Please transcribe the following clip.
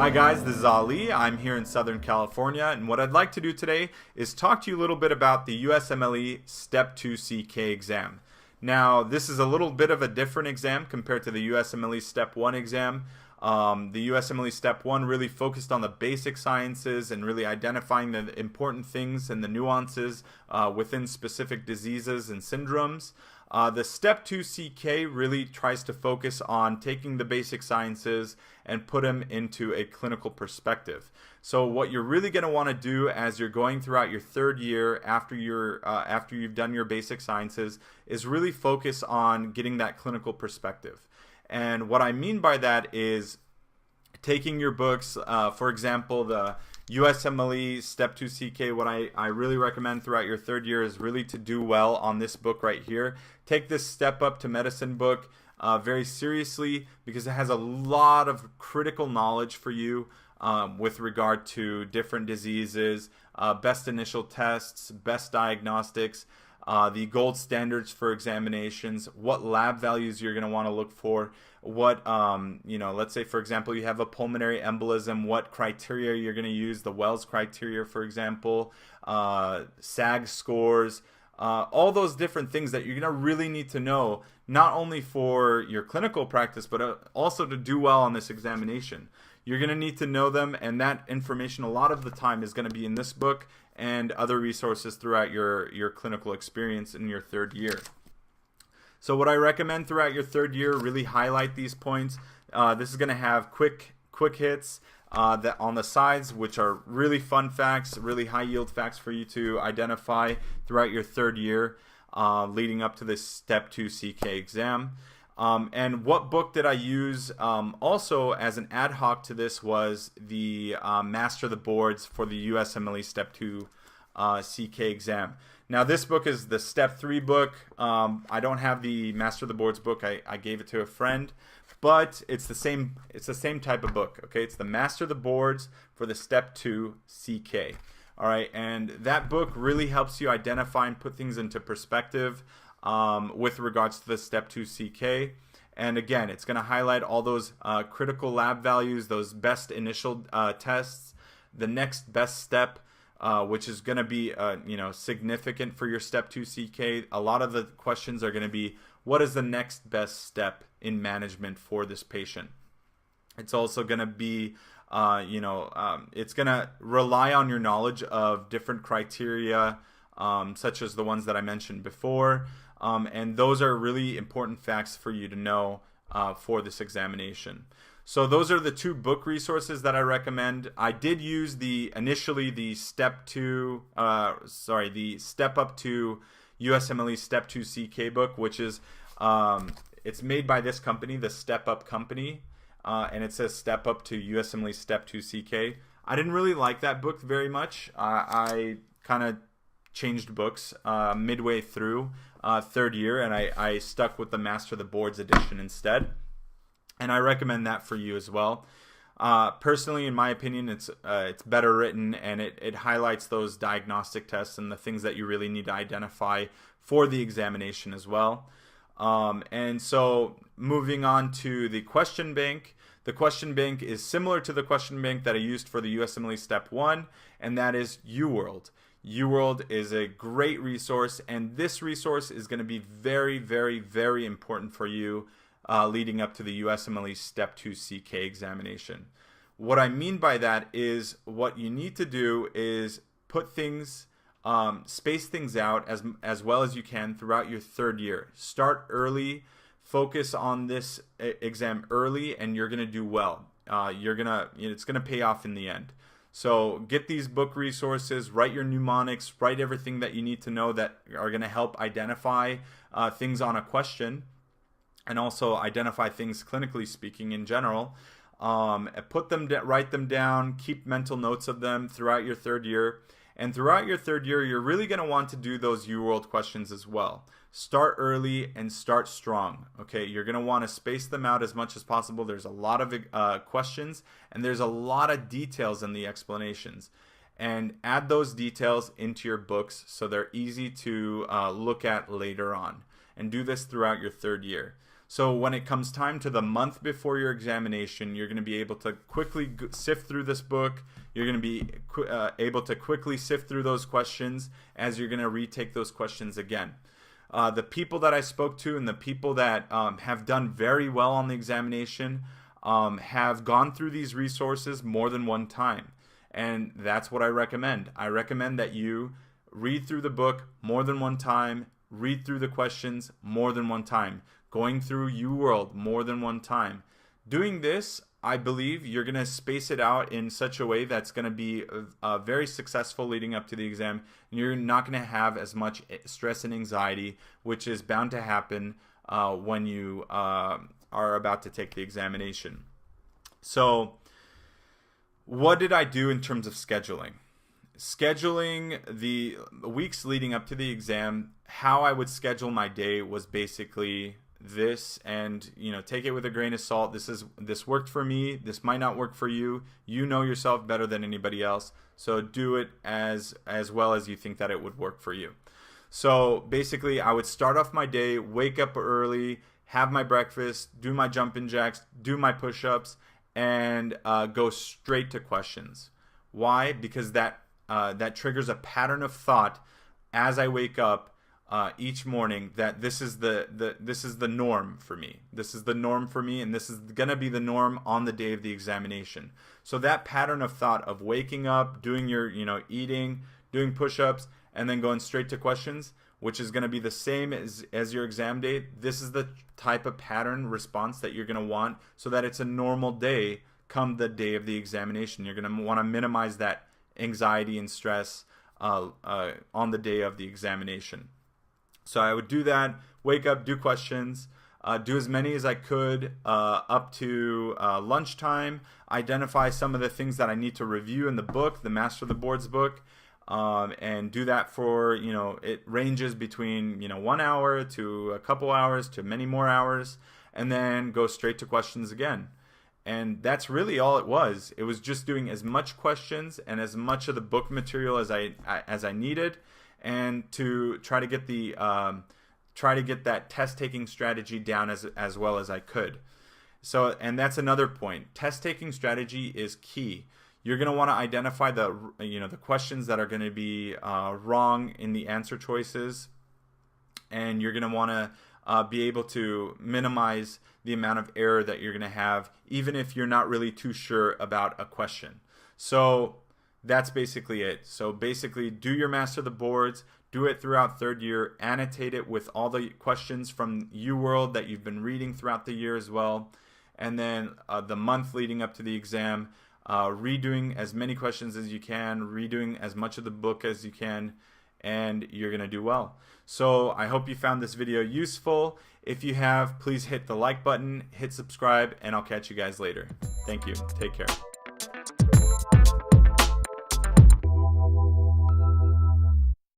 Hi guys, this is Ali. I'm here in Southern California, and what I'd like to do today is talk to you a little bit about the USMLE Step 2 CK exam. Now, this is a little bit of a different exam compared to the USMLE Step 1 exam. The USMLE Step 1 really focused on the basic sciences and really identifying the important things and the nuances within specific diseases and syndromes. The Step 2 CK really tries to focus on taking the basic sciences and put them into a clinical perspective. So what you're really going to want to do as you're going throughout your third year after you've done your basic sciences is really focus on getting that clinical perspective. And what I mean by that is taking your books, for example, the USMLE Step 2 CK, what I really recommend throughout your third year is really to do well on this book right here. Take this Step Up to Medicine book very seriously because it has a lot of critical knowledge for you with regard to different diseases, best initial tests, best diagnostics, the gold standards for examinations, what lab values you're going to want to look for, what, let's say, for example, you have a pulmonary embolism, what criteria you're going to use, the Wells criteria, for example, SAG scores, all those different things that you're going to really need to know, not only for your clinical practice, but also to do well on this examination. You're going to need to know them, and that information a lot of the time is going to be in this book and other resources throughout your clinical experience in your third year. So what I recommend throughout your third year, really highlight these points. This is going to have quick hits that on the sides, which are really fun facts, really high yield facts for you to identify throughout your third year leading up to this Step 2 CK exam. And what book did I use also as an ad hoc to this was the Master the Boards for the USMLE Step 2 CK exam. Now this book is the Step 3 book. I don't have the Master the Boards book. I gave it to a friend, but it's the same type of book. Okay, it's the Master the Boards for the Step 2 CK. All right, and that book really helps you identify and put things into perspective with regards to the Step 2 CK. And again, it's going to highlight all those critical lab values, those best initial tests, the next best step, which is going to be significant for your Step 2 CK. A lot of the questions are going to be, what is the next best step in management for this patient? It's also going to be it's going to rely on your knowledge of different criteria, such as the ones that I mentioned before. And those are really important facts for you to know for this examination. So those are the two book resources that I recommend. I did use initially the Step Up to USMLE Step 2 CK book, which is it's made by this company, the Step Up company, and it says Step Up to USMLE Step 2 CK. I didn't really like that book very much. I kind of changed books midway through third year, and I stuck with the Master the Boards edition instead. And I recommend that for you as well. Personally, in my opinion, it's better written, and it highlights those diagnostic tests and the things that you really need to identify for the examination as well. And so moving on to the question bank. The question bank is similar to the question bank that I used for the USMLE Step 1, and that is UWORLD. UWORLD is a great resource, and this resource is going to be very, very, very important for you leading up to the USMLE Step 2 CK examination. What I mean by that is what you need to do is put things, space things out as well as you can throughout your third year. Start early, focus on this exam early, and you're going to do well. It's going to pay off in the end. So get these book resources, write your mnemonics, write everything that you need to know that are going to help identify things on a question, and also identify things clinically speaking in general. Write them down, keep mental notes of them throughout your third year. And throughout your third year, you're really going to want to do those UWorld questions as well. Start early and start strong. Okay, you're going to want to space them out as much as possible. There's a lot of questions, and there's a lot of details in the explanations. And add those details into your books so they're easy to look at later on. and do this throughout your third year. So when it comes time to the month before your examination, you're going to be able to quickly sift through this book. You're going to be able to quickly sift through those questions as you're going to retake those questions again. The people that I spoke to and the people that have done very well on the examination have gone through these resources more than one time. And that's what I recommend. I recommend that you read through the book more than one time, read through the questions more than one time, going through UWorld more than one time. Doing this, I believe you're going to space it out in such a way that's going to be very successful leading up to the exam, and you're not going to have as much stress and anxiety, which is bound to happen when you are about to take the examination. So what did I do in terms of scheduling? Scheduling the weeks leading up to the exam, how I would schedule my day was basically this, and take it with a grain of salt. This worked for me. This might not work for you. You know yourself better than anybody else, so do it as well as you think that it would work for you. So basically, I would start off my day, wake up early, have my breakfast, do my jumping jacks, do my push-ups, and go straight to questions. Why? Because that triggers a pattern of thought as I wake up each morning, that this is the norm for me. This is the norm for me, and this is gonna be the norm on the day of the examination. So that pattern of thought of waking up, doing your eating, doing push-ups, and then going straight to questions, which is gonna be the same as your exam date. This is the type of pattern response that you're gonna want, so that it's a normal day come the day of the examination. You're gonna want to minimize that anxiety and stress on the day of the examination. So I would do that, wake up, do questions, do as many as I could up to lunchtime, identify some of the things that I need to review in the book, the Master of the Boards book, and do that for, it ranges between, 1 hour to a couple hours to many more hours, and then go straight to questions again. And that's really all it was. It was just doing as much questions and as much of the book material as I needed, and to try to get that test taking strategy down as well as I could. So, and that's another point. Test taking strategy is key. You're going to want to identify the questions that are going to be wrong in the answer choices, and you're going to want to be able to minimize the amount of error that you're going to have, even if you're not really too sure about a question. So that's basically it. So basically, do your Master of the Boards, do it throughout third year, annotate it with all the questions from UWorld that you've been reading throughout the year as well, and then the month leading up to the exam, redoing as many questions as you can, redoing as much of the book as you can, and you're going to do well. So I hope you found this video useful. If you have, please hit the like button, hit subscribe, and I'll catch you guys later. Thank you. Take care.